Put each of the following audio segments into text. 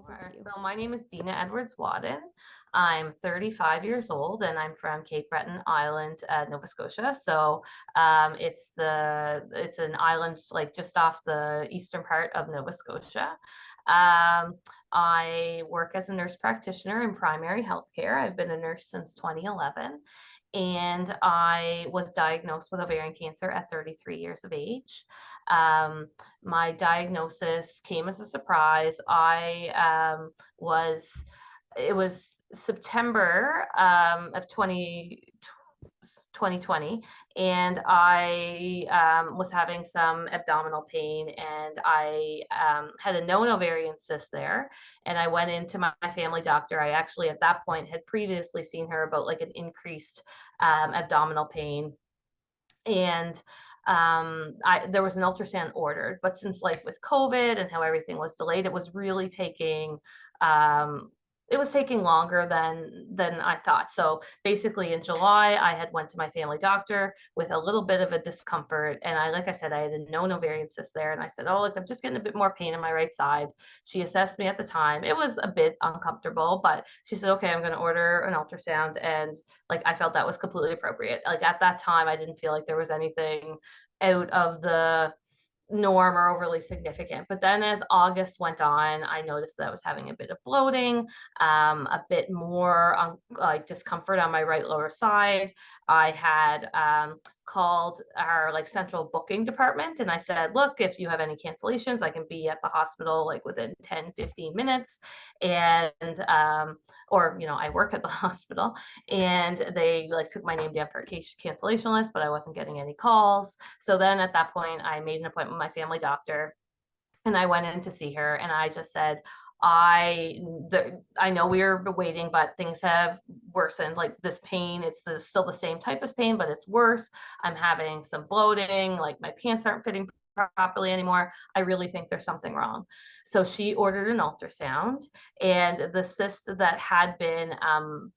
Thank you. So my name is Dena Edwards Wadden. I'm 35 years old and I'm from Cape Breton Island, Nova Scotia. So it's an island like just off the eastern part of Nova Scotia. Um, I work as a nurse practitioner in primary healthcare. I've been a nurse since 2011, and I was diagnosed with ovarian cancer at 33 years of age. Um, my diagnosis came as a surprise. It was September of 2020, and I was having some abdominal pain, and I had a known ovarian cyst there. And I went into my family doctor. I actually, at that point, had previously seen her about like an increased abdominal pain. And there was an ultrasound ordered, but since like with COVID and how everything was delayed, um, it was taking longer than I thought. So basically in July, I had went to my family doctor with a little bit of a discomfort. And like I said, I had a known ovarian cyst there. And I said, oh, look, I'm just getting a bit more pain in my right side. She assessed me at the time. It was a bit uncomfortable, but she said, okay, I'm going to order an ultrasound. And like I felt that was completely appropriate. Like at that time, I didn't feel like there was anything out of the norm or overly significant. But then as August went on, I noticed that I was having a bit of bloating, a bit more like discomfort on my right lower side. I had called our like central booking department, and I said, look, if you have any cancellations, I can be at the hospital like within 10-15 minutes. And or I work at the hospital. And they like took my name down for a cancellation list, but I wasn't getting any calls. So then at that point, I made an appointment with my family doctor, and I went in to see her, and I just said, I know we were waiting, but things have worsened. Like this pain, still the same type of pain, but it's worse. I'm having some bloating, like my pants aren't fitting properly anymore. I really think there's something wrong. So she ordered an ultrasound, and the cyst that had been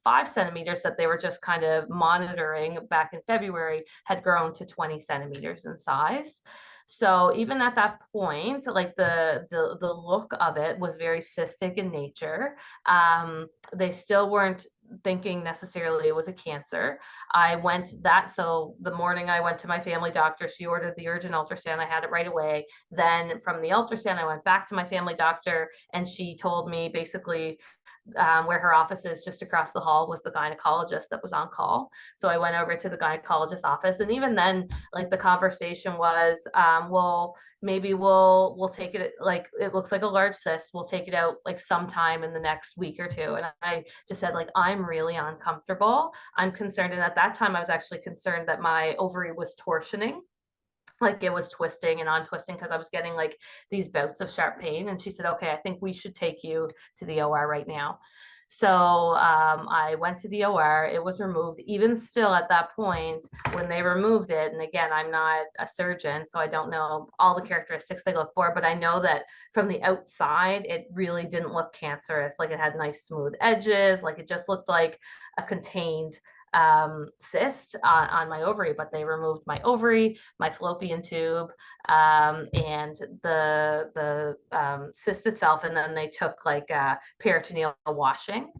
5 centimeters that they were just kind of monitoring back in February had grown to 20 centimeters in size. So even at that point, like the look of it was very cystic in nature. They still weren't thinking necessarily it was a cancer. So the morning I went to my family doctor, she ordered the urgent ultrasound. I had it right away. Then from the ultrasound, I went back to my family doctor, and she told me basically where her office is just across the hall was the gynecologist that was on call. So I went over to the gynecologist office, and even then, like the conversation was, well, maybe we'll take it, like it looks like a large cyst. We'll take it out like sometime in the next week or two. And I just said, like, I'm really uncomfortable. I'm concerned. And at that time, I was actually concerned that my ovary was torsioning, like it was twisting and untwisting, because I was getting like these bouts of sharp pain. And she said, okay, I think we should take you to the OR right now. So I went to the OR. It was removed. Even still at that point, when they removed it, and again, I'm not a surgeon, so I don't know all the characteristics they look for, but I know that from the outside, it really didn't look cancerous. Like it had nice smooth edges, like it just looked like a contained cyst on my ovary. But they removed my ovary, my fallopian tube, and the cyst itself, and then they took like peritoneal washing.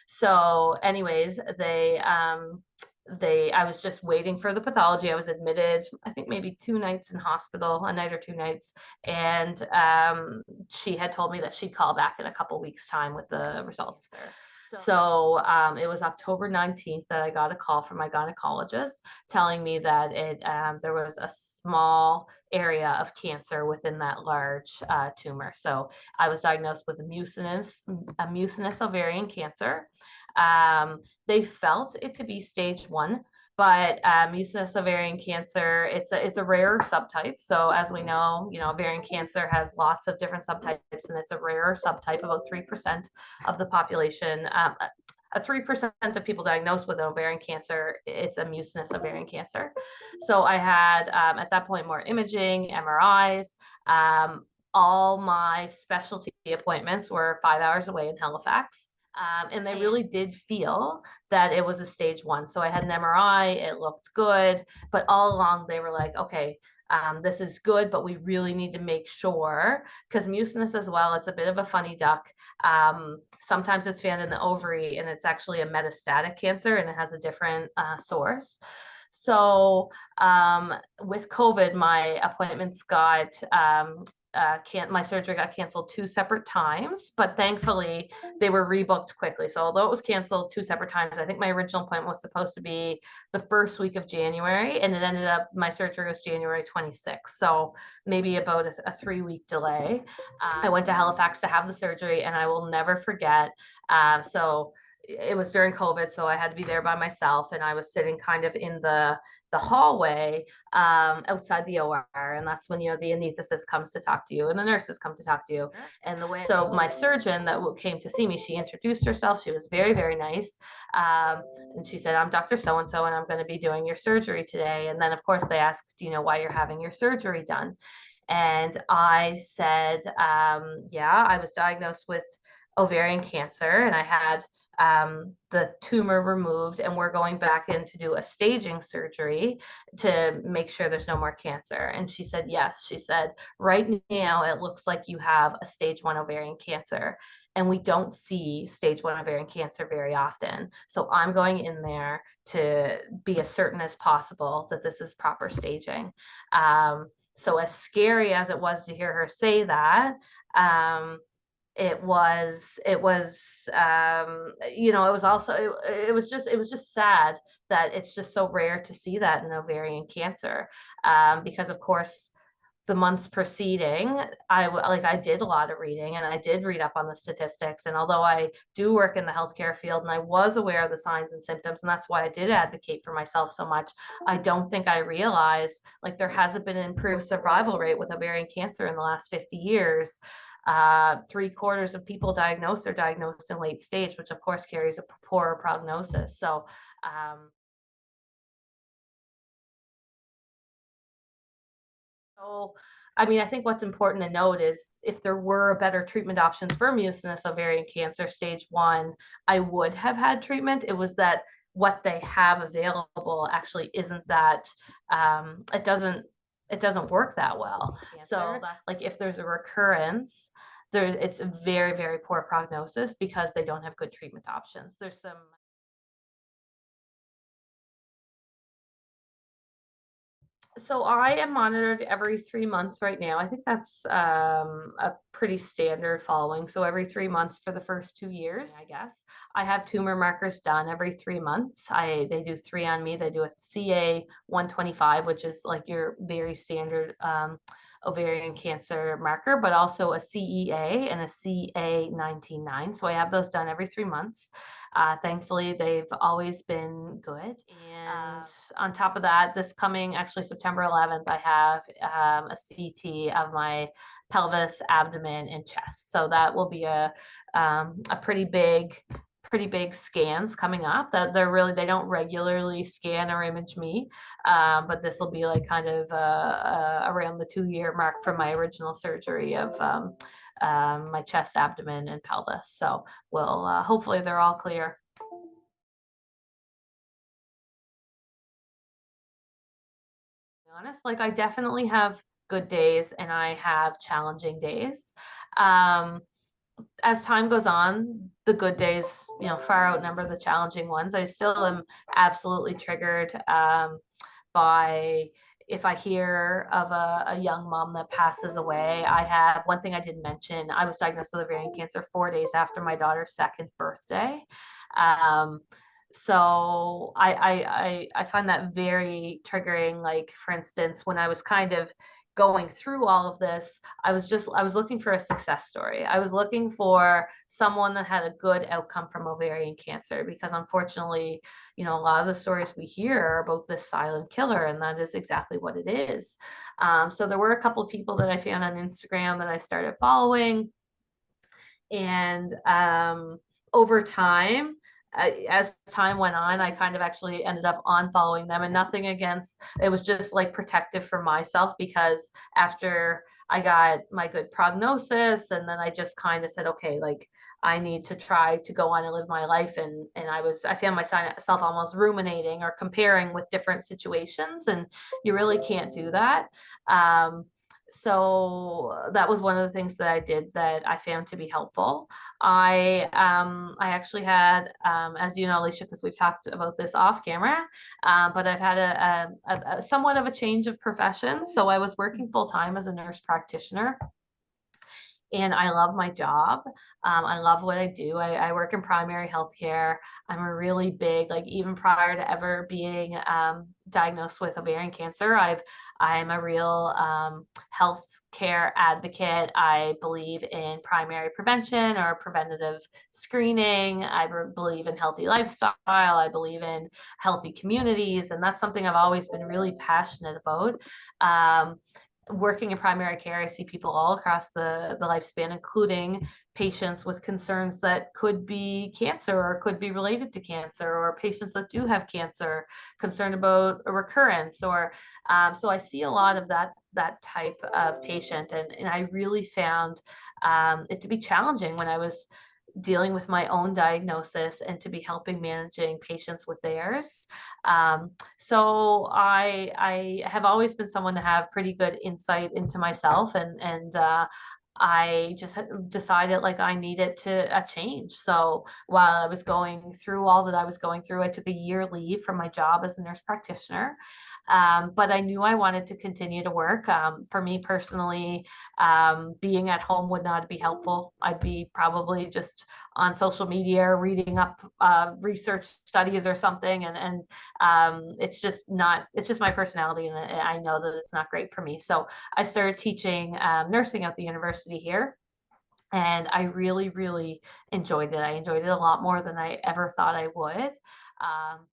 So anyways, I was just waiting for the pathology. I was admitted, I think maybe 2 nights in hospital, a night or 2 nights. And she had told me that she'd call back in a couple weeks time with the results. So it was October 19th that I got a call from my gynecologist telling me that there was a small area of cancer within that large tumor. So I was diagnosed with a mucinous ovarian cancer. They felt it to be stage 1, but mucinous ovarian cancer, it's a rare subtype. So as we know, ovarian cancer has lots of different subtypes, and it's a rare subtype. About 3% of the population, 3% of people diagnosed with ovarian cancer, it's a mucinous ovarian cancer. So I had at that point more imaging, MRIs. All my specialty appointments were 5 hours away in Halifax. And they really did feel that it was a stage 1. So I had an MRI, it looked good, but all along they were like, okay, This is good, but we really need to make sure, because mucinous as well, it's a bit of a funny duck. Sometimes it's found in the ovary and it's actually a metastatic cancer and it has a different source. So with COVID, my appointments got my surgery got canceled 2 separate times, but thankfully they were rebooked quickly. So although it was canceled 2 separate times, I think my original appointment was supposed to be the first week of January, and it ended up my surgery was January 26th. So maybe about a 3-week delay. I went to Halifax to have the surgery, and I will never forget. So it was during COVID, so I had to be there by myself, and I was sitting kind of in the hallway outside the OR, and that's when the anesthetist comes to talk to you, and the nurses come to talk to you. And the way so my surgeon that came to see me, she introduced herself. She was very, very nice, and she said, "I'm Dr. So and so, and I'm going to be doing your surgery today." And then, of course, they asked, why you're having your surgery done? And I said, yeah, I was diagnosed with ovarian cancer, and I had the tumor removed, and we're going back in to do a staging surgery to make sure there's no more cancer. And she said, yes. She said, right now it looks like you have a stage 1 ovarian cancer, and we don't see stage 1 ovarian cancer very often. So I'm going in there to be as certain as possible that this is proper staging. So as scary as it was to hear her say that, it was it was also it was just sad that it's just so rare to see that in ovarian cancer, because of course the months preceding, I did a lot of reading, and I did read up on the statistics. And although I do work in the healthcare field and I was aware of the signs and symptoms, and that's why I did advocate for myself so much, I don't think I realized there hasn't been an improved survival rate with ovarian cancer in the last 50 years. 3/4 of people diagnosed are diagnosed in late stage, which of course carries a poorer prognosis. So, I mean, I think what's important to note is if there were better treatment options for mucinous ovarian cancer stage 1, I would have had treatment. It was that what they have available actually isn't that, it doesn't work that well. So if there's a recurrence, it's a very, very poor prognosis because they don't have good treatment options. There's some So I am monitored every 3 months right now. I think that's a pretty standard following. So every 3 months for the first 2 years, I guess. I have tumor markers done every 3 months. They do 3 on me. They do a CA 125, which is like your very standard ovarian cancer marker, but also a CEA and a CA 199. So I have those done every 3 months. Thankfully, they've always been good. And on top of that, this coming actually September 11th, I have a CT of my pelvis, abdomen, and chest. So that will be a pretty big scans coming up. That they don't regularly scan or image me, but this will be like kind of around the 2-year mark from my original surgery of my chest, abdomen, and pelvis. So we'll hopefully they're all clear. Honest, I definitely have good days and I have challenging days. As time goes on, the good days, far outnumber the challenging ones. I still am absolutely triggered by if I hear of a young mom that passes away. I have one thing I didn't mention. I was diagnosed with ovarian cancer 4 days after my daughter's 2nd birthday. So I find that very triggering. Like, for instance, when I was kind of going through all of this, I was looking for a success story. I was looking for someone that had a good outcome from ovarian cancer, because unfortunately, a lot of the stories we hear are about this silent killer, and that is exactly what it is. So there were a couple of people that I found on Instagram that I started following, and over time, as time went on, I kind of actually ended up unfollowing them, and nothing against, it was just like protective for myself, because after I got my good prognosis, and then I just kind of said, okay, I need to try to go on and live my life. And I found myself almost ruminating or comparing with different situations, and you really can't do that. Um, so that was one of the things that I did that I found to be helpful. I actually had, as you know, Alicia, because we've talked about this off camera, but I've had a somewhat of a change of profession. So I was working full time as a nurse practitioner, and I love my job. I love what I do. I work in primary healthcare. I'm a really big, like even prior to ever being diagnosed with ovarian cancer, I'm a real health care advocate. I believe in primary prevention or preventative screening. I believe in healthy lifestyle. I believe in healthy communities, and that's something I've always been really passionate about. Um, Working in primary care, I see people all across the lifespan, including patients with concerns that could be cancer or could be related to cancer, or patients that do have cancer, concerned about a recurrence, or so I see a lot of that type of patient, and I really found it to be challenging when I was dealing with my own diagnosis and to be helping managing patients with theirs. So I have always been someone to have pretty good insight into myself, and I just decided like I needed to a change. So while I was going through all that I was going through, I took a year leave from my job as a nurse practitioner. But I knew I wanted to continue to work. For me personally, being at home would not be helpful. I'd be probably just on social media reading up research studies or something, and it's just my personality, and I know that it's not great for me. So I started teaching nursing at the university here, and I really, really enjoyed it. I enjoyed it a lot more than I ever thought I would. Um,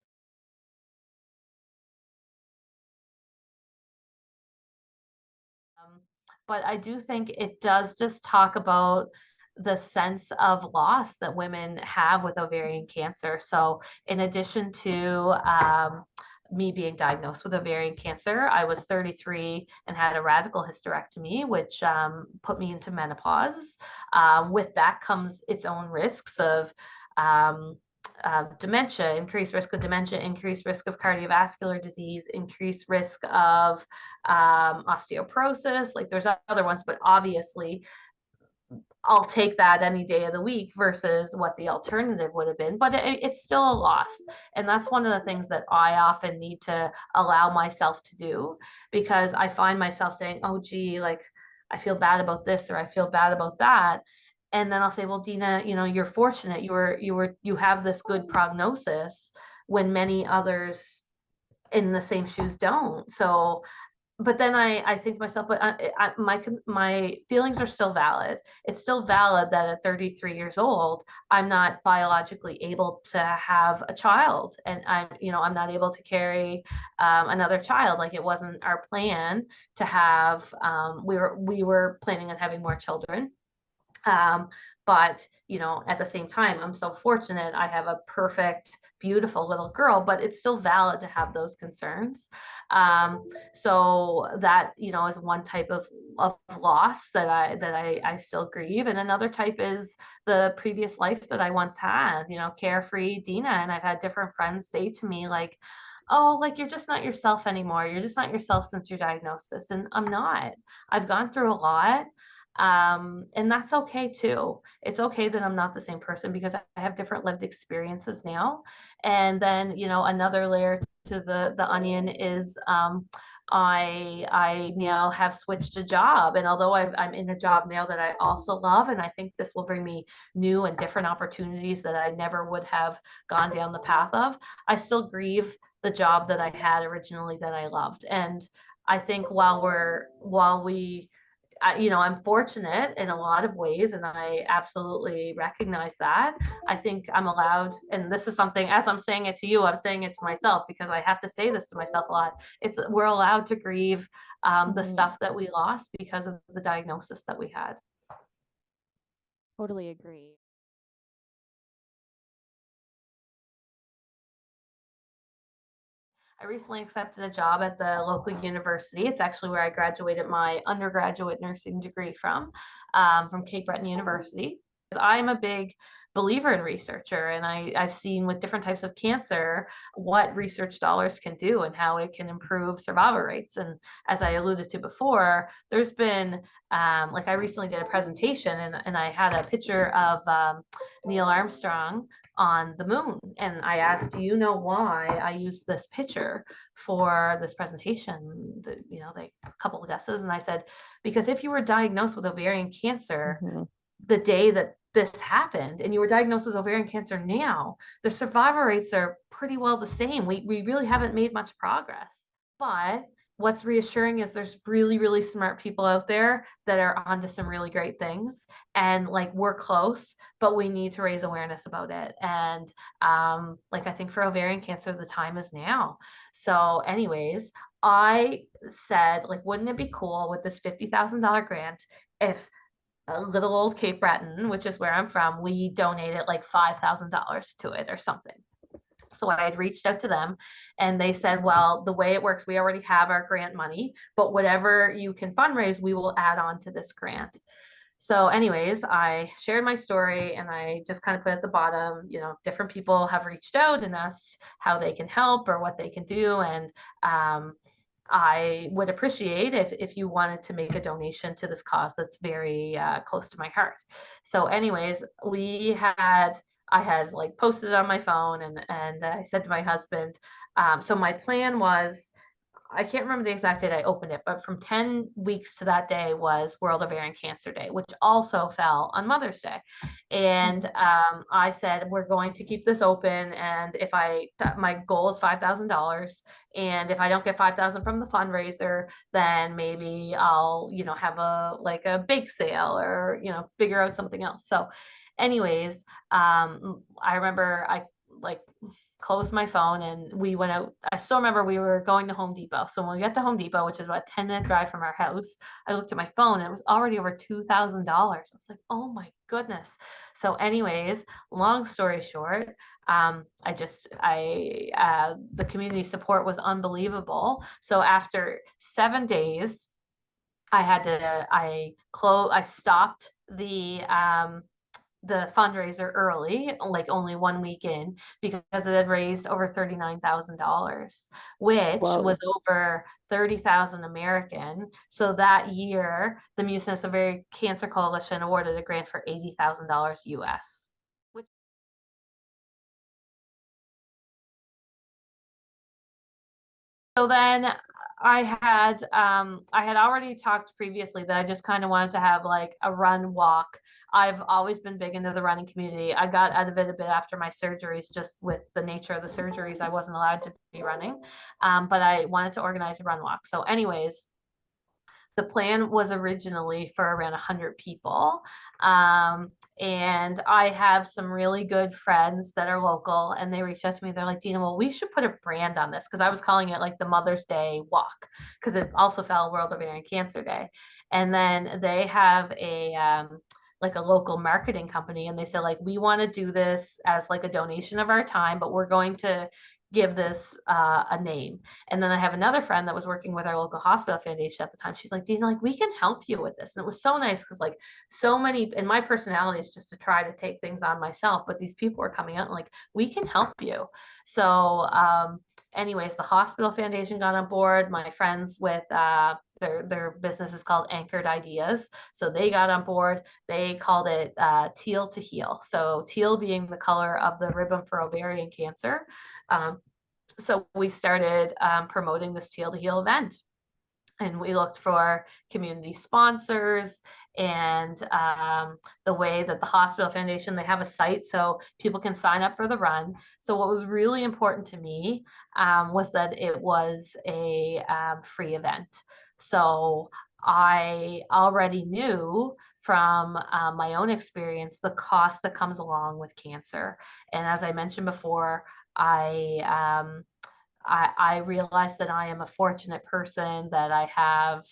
Um, but I do think it does just talk about the sense of loss that women have with ovarian cancer. So, in addition to me being diagnosed with ovarian cancer, I was 33 and had a radical hysterectomy, which put me into menopause. With that comes its own risks of um, dementia, increased risk of dementia, increased risk of cardiovascular disease, increased risk of osteoporosis. Like there's other ones, but obviously I'll take that any day of the week versus what the alternative would have been. But it's still a loss. And that's one of the things that I often need to allow myself to do, because I find myself saying, oh, gee, like I feel bad about this or I feel bad about that. And then I'll say, well, Dena, you're fortunate. You have this good prognosis when many others in the same shoes don't. So but then I think to myself, but my feelings are still valid. It's still valid that at 33 years old, I'm not biologically able to have a child, and I'm not able to carry another child. Like it wasn't our plan to have. We were planning on having more children, um, but at the same time, I'm so fortunate. I have a perfect, beautiful little girl, but it's still valid to have those concerns. So that, is one type of loss that I still grieve. And another type is the previous life that I once had, carefree Dena. And I've had different friends say to me, like, oh, like you're just not yourself anymore. You're just not yourself since your diagnosis. And I'm not. I've gone through a lot. And that's okay too. It's okay that I'm not the same person because I have different lived experiences now. And then, another layer to the onion is I now have switched a job, and although I'm in a job now that I also love, and I think this will bring me new and different opportunities that I never would have gone down the path of, I still grieve the job that I had originally that I loved. And I think while we I'm fortunate in a lot of ways, and I absolutely recognize that. I think I'm allowed, and this is something, as I'm saying it to you, I'm saying it to myself because I have to say this to myself a lot. We're allowed to grieve the stuff that we lost because of the diagnosis that we had. Totally agree. I recently accepted a job at the local university. It's actually where I graduated my undergraduate nursing degree from Cape Breton University. I'm a big believer in researcher, and I've seen with different types of cancer what research dollars can do and how it can improve survival rates. And as I alluded to before, there's been like I recently did a presentation, and I had a picture of Neil Armstrong on the moon. And I asked, do you know why I used this picture for this presentation? They a couple of guesses. And I said, because if you were diagnosed with ovarian cancer the day that this happened and you were diagnosed with ovarian cancer now, the survival rates are pretty well the same. We really haven't made much progress. But what's reassuring is there's really, really smart people out there that are onto some really great things. And like we're close, but we need to raise awareness about it. And like I think for ovarian cancer, the time is now. So, anyways, I said, like, wouldn't it be cool with this $50,000 grant if little old Cape Breton, which is where I'm from, we donated like $5,000 to it or something. So I had reached out to them and they said, well, the way it works, we already have our grant money, but whatever you can fundraise, we will add on to this grant. So anyways, I shared my story and I just kind of put at the bottom, different people have reached out and asked how they can help or what they can do. And I would appreciate if you wanted to make a donation to this cause that's very close to my heart. So anyways, I had like posted it on my phone and I said to my husband, so my plan was, I can't remember the exact date I opened it, but from 10 weeks to that day was World Ovarian Cancer Day, which also fell on Mother's Day. And I said, we're going to keep this open. And my goal is $5,000. And if I don't get 5,000 from the fundraiser, then maybe I'll, have a bake sale or, figure out something else. So anyways, I remember I like closed my phone and we went out. I still remember we were going to Home Depot. So when we got to Home Depot, which is about a 10-minute drive from our house, I looked at my phone and it was already over $2,000. I was like, oh my goodness. So anyways, long story short, the community support was unbelievable. So after 7 days, I stopped the fundraiser early, like only 1 week in, because it had raised over $39,000, which was over 30,000 American. So that year, the Mucinous Ovarian Cancer Coalition awarded a grant for $80,000 US. So then I had already talked previously that I just kind of wanted to have like a run walk. I've always been big into the running community. I got out of it a bit after my surgeries, just with the nature of the surgeries, I wasn't allowed to be running. But I wanted to organize a run walk. So anyways, the plan was originally for around 100 people. And I have some really good friends that are local and they reached out to me. They're like, Dena, well, we should put a brand on this, because I was calling it like the Mother's Day walk, because it also fell World Ovarian Cancer Day. And then they have like a local marketing company, and they said, like, we want to do this as like a donation of our time, but we're going to give this a name. And then I have another friend that was working with our local hospital foundation at the time. She's like, Dena, like, we can help you with this. And it was so nice because like so many, and my personality is just to try to take things on myself, but these people were coming out and like, we can help you. So anyways, the hospital foundation got on board. My friends with their business is called Anchored Ideas. So they got on board. They called it Teal to Heal. So teal being the color of the ribbon for ovarian cancer. So we started promoting this Teal to Heal event. And we looked for community sponsors and the way that the hospital foundation, they have a site so people can sign up for the run. So what was really important to me was that it was a free event. So I already knew from my own experience the cost that comes along with cancer. And as I mentioned before, I realize that I am a fortunate person, that I have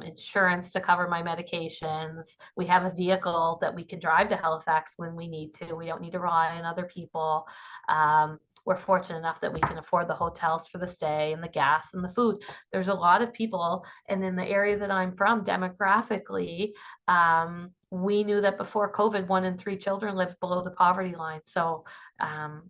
insurance to cover my medications. We have a vehicle that we can drive to Halifax when we need to. We don't need to rely on other people. We're fortunate enough that we can afford the hotels for the stay and the gas and the food. There's a lot of people, and in the area that I'm from, demographically, we knew that before COVID, 1 in 3 children lived below the poverty line. So um,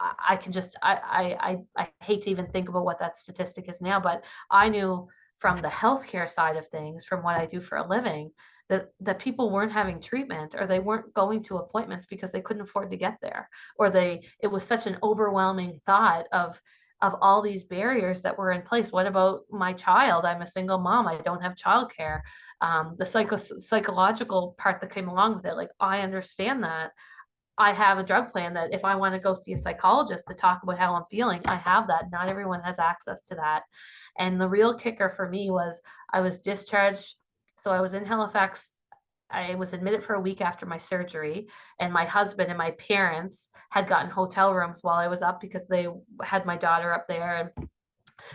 I can just, I hate to even think about what that statistic is now, but I knew from the healthcare side of things, from what I do for a living, that people weren't having treatment, or they weren't going to appointments because they couldn't afford to get there, or it was such an overwhelming thought of all these barriers that were in place. What about my child? I'm a single mom. I don't have childcare. The psychological part that came along with it, like, I understand that. I have a drug plan that if I want to go see a psychologist to talk about how I'm feeling, I have that. Not everyone has access to that. And the real kicker for me was I was discharged. So I was in Halifax. I was admitted for a week after my surgery, and my husband and my parents had gotten hotel rooms while I was up because they had my daughter up there. And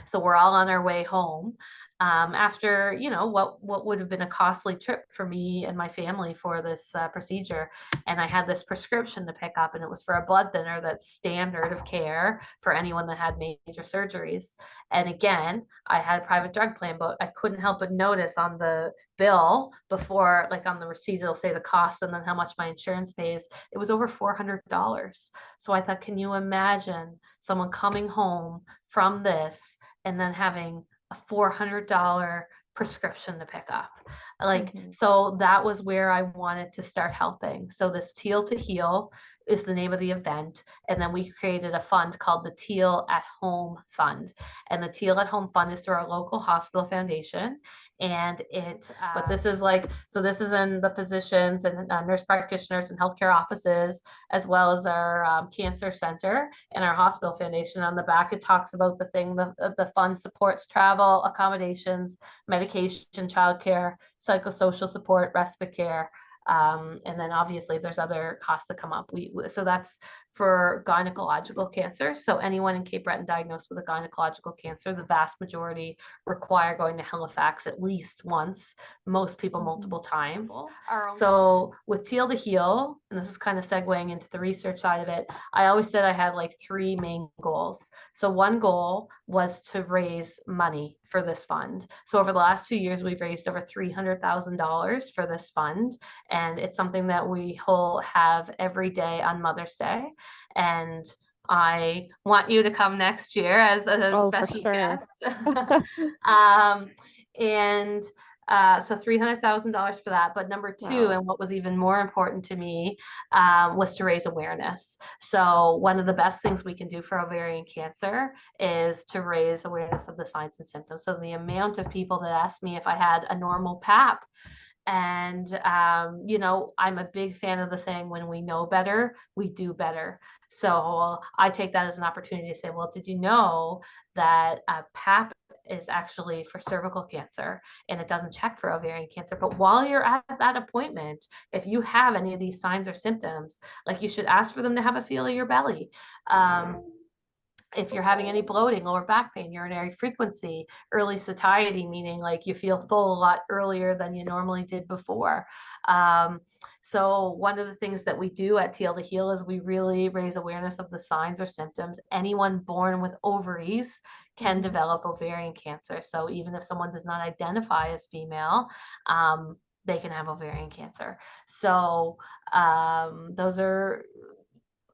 so we're all on our way home, after, what would have been a costly trip for me and my family for this procedure. And I had this prescription to pick up, and it was for a blood thinner that's standard of care for anyone that had major surgeries. And again, I had a private drug plan, but I couldn't help but notice on the bill before, like on the receipt, it'll say the cost and then how much my insurance pays. It was over $400. So I thought, can you imagine someone coming home from this and then having a $400 prescription to pick up? Like, so that was where I wanted to start helping. So this Teal to Heal is the name of the event. And then we created a fund called the Teal at Home Fund. And the Teal at Home Fund is through our local hospital foundation. And but this is like, so this is in the physicians and nurse practitioners and healthcare offices, as well as our cancer center and our hospital foundation. On the back, it talks about the fund supports travel, accommodations, medication, childcare, psychosocial support, respite care. And then obviously there's other costs that come up. So that's for gynecological cancer. So anyone in Cape Breton diagnosed with a gynecological cancer, the vast majority require going to Halifax at least once, most people multiple times. So with Teal to Heal, and this is kind of segueing into the research side of it, I always said I had like 3 main goals. So one goal was to raise money for this fund. So over the last 2 years, we've raised over $300,000 for this fund. And it's something that we will have every day on Mother's Day. And I want you to come next year as a special guest. And so $300,000 for that. But number 2, and what was even more important to me, was to raise awareness. So one of the best things we can do for ovarian cancer is to raise awareness of the signs and symptoms. So the amount of people that asked me if I had a normal PAP. And, I'm a big fan of the saying, when we know better, we do better. So I take that as an opportunity to say, well, did you know that PAP is actually for cervical cancer and it doesn't check for ovarian cancer? But while you're at that appointment, if you have any of these signs or symptoms, like, you should ask for them to have a feel of your belly. If you're having any bloating, lower back pain, urinary frequency, early satiety, meaning like you feel full a lot earlier than you normally did before. So one of the things that we do at Teal to Heal is we really raise awareness of the signs or symptoms. Anyone born with ovaries can develop ovarian cancer. So even if someone does not identify as female, they can have ovarian cancer. So those are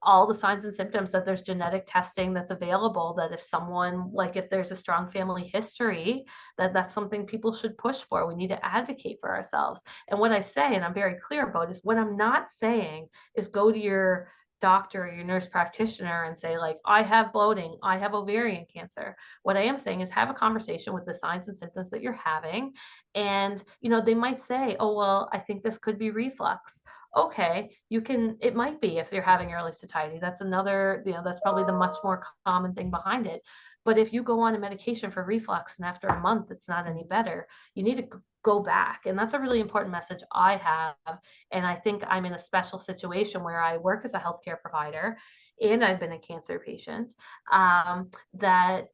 all the signs and symptoms, that there's genetic testing that's available, that if someone, like, if there's a strong family history, that's something people should push for. We need to advocate for ourselves. And what I say, and I'm very clear about, is what I'm not saying is go to your doctor or your nurse practitioner and say, like, I have bloating, I have ovarian cancer. What I am saying is have a conversation with the signs and symptoms that you're having. And, they might say, oh, well, I think this could be reflux. Okay, it might be if you're having early satiety. That's another, that's probably the much more common thing behind it. But if you go on a medication for reflux and after a month it's not any better, you need to go back. And that's a really important message I have. And I think I'm in a special situation where I work as a healthcare provider and I've been a cancer patient, that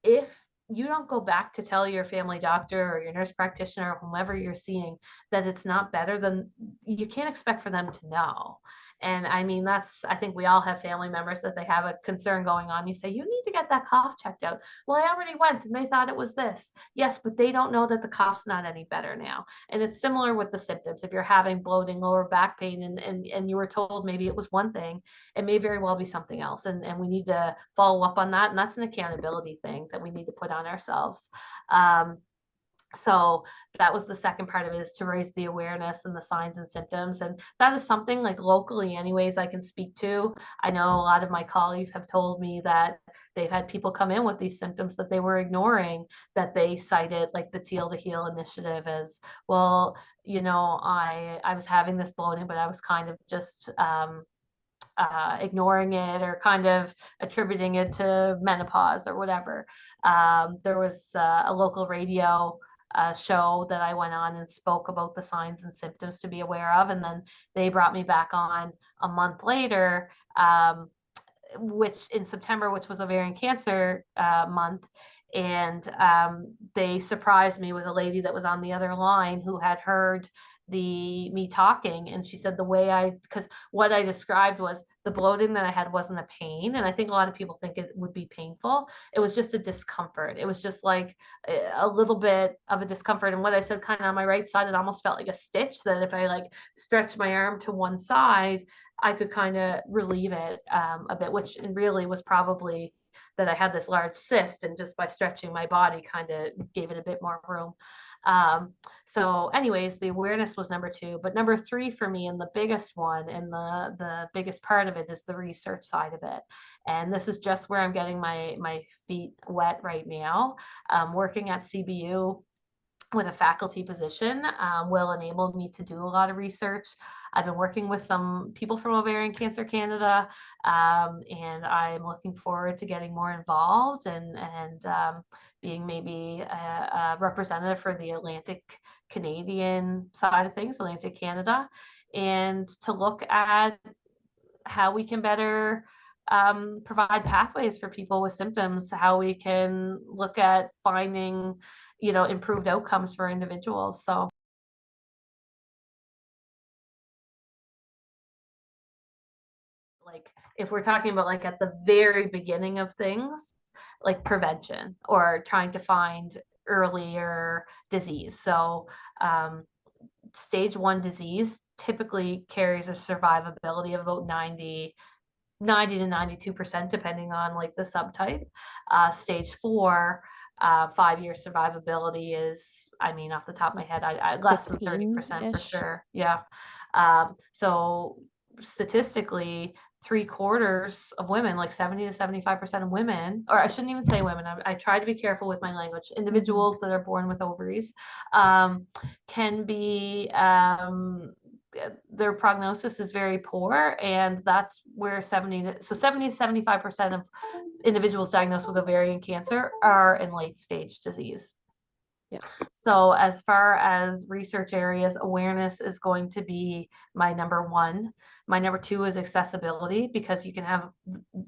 if you don't go back to tell your family doctor or your nurse practitioner or whomever you're seeing that it's not better, then you can't expect for them to know. And I mean, I think we all have family members that they have a concern going on. You say, you need to get that cough checked out. Well, I already went and they thought it was this. Yes, but they don't know that the cough's not any better now. And it's similar with the symptoms. If you're having bloating, lower back pain, and you were told maybe it was one thing, it may very well be something else. And we need to follow up on that. And that's an accountability thing that we need to put on ourselves. So that was the second part of it, is to raise the awareness and the signs and symptoms. And that is something like locally anyways I can speak to. I know a lot of my colleagues have told me that they've had people come in with these symptoms that they were ignoring, that they cited like the Teal to Heal initiative as, well, you know, I was having this bloating, but I was kind of just ignoring it or kind of attributing it to menopause or whatever. There was a local radio show that I went on and spoke about the signs and symptoms to be aware of. And then they brought me back on a month later, which in September, which was ovarian cancer month. And they surprised me with a lady that was on the other line who had heard me talking, and she said because what I described was the bloating that I had wasn't a pain, and I think a lot of people think it would be painful. It was just a discomfort. It was just like a little bit of a discomfort, and what I said, kind of on my right side, it almost felt like a stitch, that if I like stretched my arm to one side, I could kind of relieve it a bit, which really was probably that I had this large cyst, and just by stretching my body kind of gave it a bit more room. So anyways, the awareness was number two, but number three for me, and the biggest one and the biggest part of it, is the research side of it. And this is just where I'm getting my feet wet right now. Working at CBU with a faculty position will enable me to do a lot of research. I've been working with some people from Ovarian Cancer Canada, and I'm looking forward to getting more involved and being maybe a representative for the Atlantic Canadian side of things, Atlantic Canada, and to look at how we can better provide pathways for people with symptoms, how we can look at finding, you know, improved outcomes for individuals. So like if we're talking about like at the very beginning of things, like prevention or trying to find earlier disease. So stage 1 disease typically carries a survivability of about 90 to 92%, depending on like the subtype. Stage 4, 5-year survivability is, I mean, off the top of my head, I less than 30% for sure. Yeah. So statistically, 3/4 of women, like 70 to 75% of women, or I shouldn't even say women, I try to be careful with my language, individuals that are born with ovaries can be their prognosis is very poor, and that's where 70 to 75% of individuals diagnosed with ovarian cancer are in late stage disease. Yeah. So as far as research areas, awareness is going to be my number one. My number two is accessibility, because you can have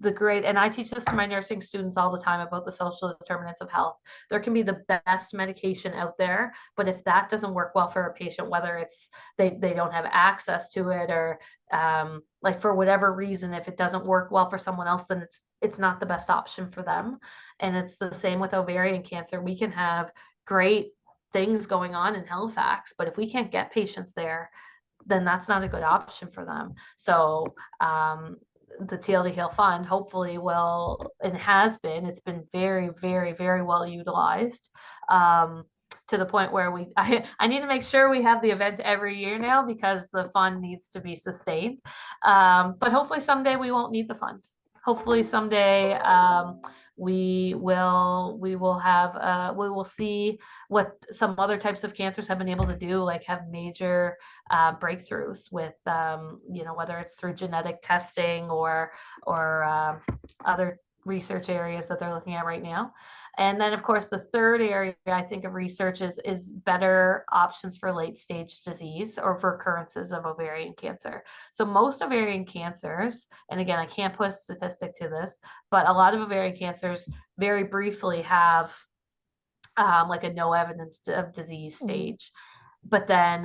the great, and I teach this to my nursing students all the time about the social determinants of health. There can be the best medication out there, but if that doesn't work well for a patient, whether it's they don't have access to it, or like for whatever reason, if it doesn't work well for someone else, then it's not the best option for them. And it's the same with ovarian cancer. We can have great things going on in Halifax, but if we can't get patients there, then that's not a good option for them. So the Teal to Heal Fund hopefully will, and it's been very, very, very well utilized, to the point where I need to make sure we have the event every year now, because the fund needs to be sustained. But hopefully someday we won't need the fund. Hopefully someday we will see what some other types of cancers have been able to do, like have major breakthroughs with you know, whether it's through genetic testing or other research areas that they're looking at right now. And then of course the third area I think of research is better options for late stage disease or for occurrences of ovarian cancer. So most ovarian cancers, and again I can't put a statistic to this, but a lot of ovarian cancers very briefly have like a no evidence of disease stage. But then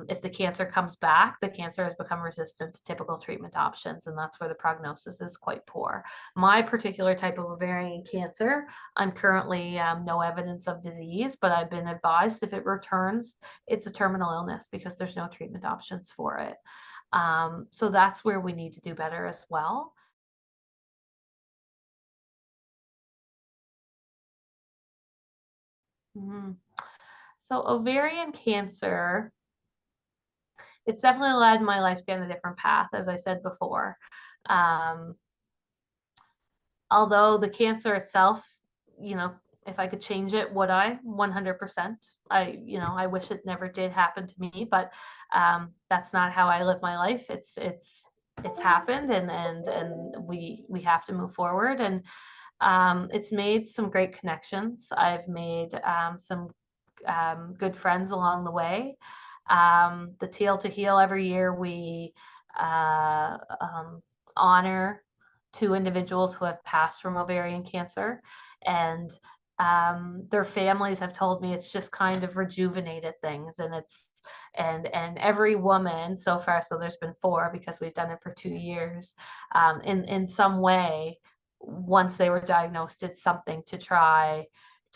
if the cancer comes back, the cancer has become resistant to typical treatment options, and that's where the prognosis is quite poor. My particular type of ovarian cancer, I'm currently no evidence of disease, but I've been advised if it returns, it's a terminal illness because there's no treatment options for it. So that's where we need to do better as well. Mhm. So ovarian cancer, it's definitely led my life down a different path, as I said before. Um, Although the cancer itself, you know, if I could change it, would I? 100%. I wish it never did happen to me, but that's not how I live my life. It's happened, and we have to move forward. And it's made some great connections. I've made some good friends along the way. The Teal to Heal every year, we uh, um, honor two individuals who have passed from ovarian cancer, and their families have told me it's just kind of rejuvenated things, and and every woman so far, so there's been four because we've done it for 2 years, in some way, once they were diagnosed, did something to try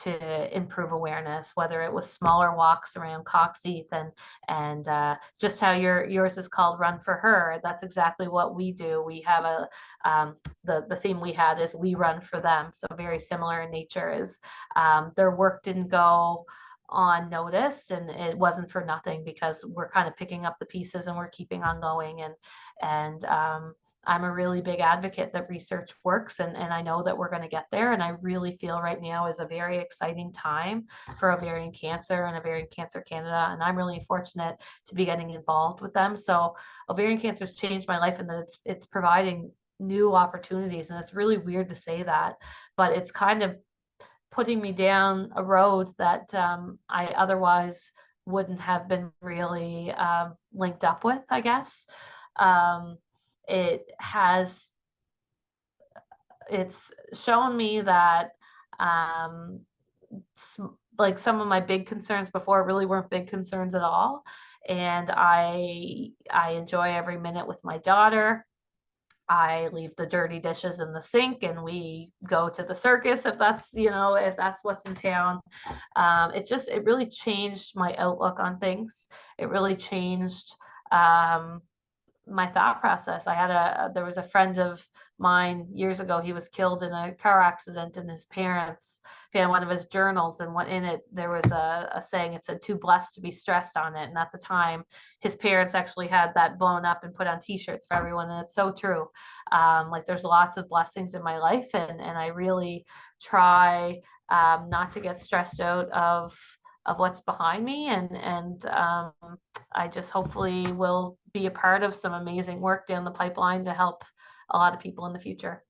to improve awareness, whether it was smaller walks around Coxheath and just how yours is called Run for Her. That's exactly what we do. We have the theme we had is we run for them. So very similar in nature is their work didn't go unnoticed, and it wasn't for nothing because we're kind of picking up the pieces and we're keeping on going, and I'm a really big advocate that research works, and I know that we're going to get there. And I really feel right now is a very exciting time for ovarian cancer and Ovarian Cancer Canada. And I'm really fortunate to be getting involved with them. So ovarian cancer has changed my life, and that it's providing new opportunities. And it's really weird to say that, but it's kind of putting me down a road that I otherwise wouldn't have been really linked up with, I guess. Um, it has it's shown me that um, like some of my big concerns before really weren't big concerns at all, and I enjoy every minute with my daughter. I leave the dirty dishes in the sink and we go to the circus if that's, if that's what's in town. It really changed my outlook on things. It really changed um, my thought process. There was a friend of mine years ago. He was killed in a car accident, and his parents found one of his journals, and what in it there was a saying. It said, "Too blessed to be stressed" on it. And at the time, his parents actually had that blown up and put on T-shirts for everyone, and it's so true. Like there's lots of blessings in my life, and I really try not to get stressed out of what's behind me, and I just hopefully will be a part of some amazing work down the pipeline to help a lot of people in the future.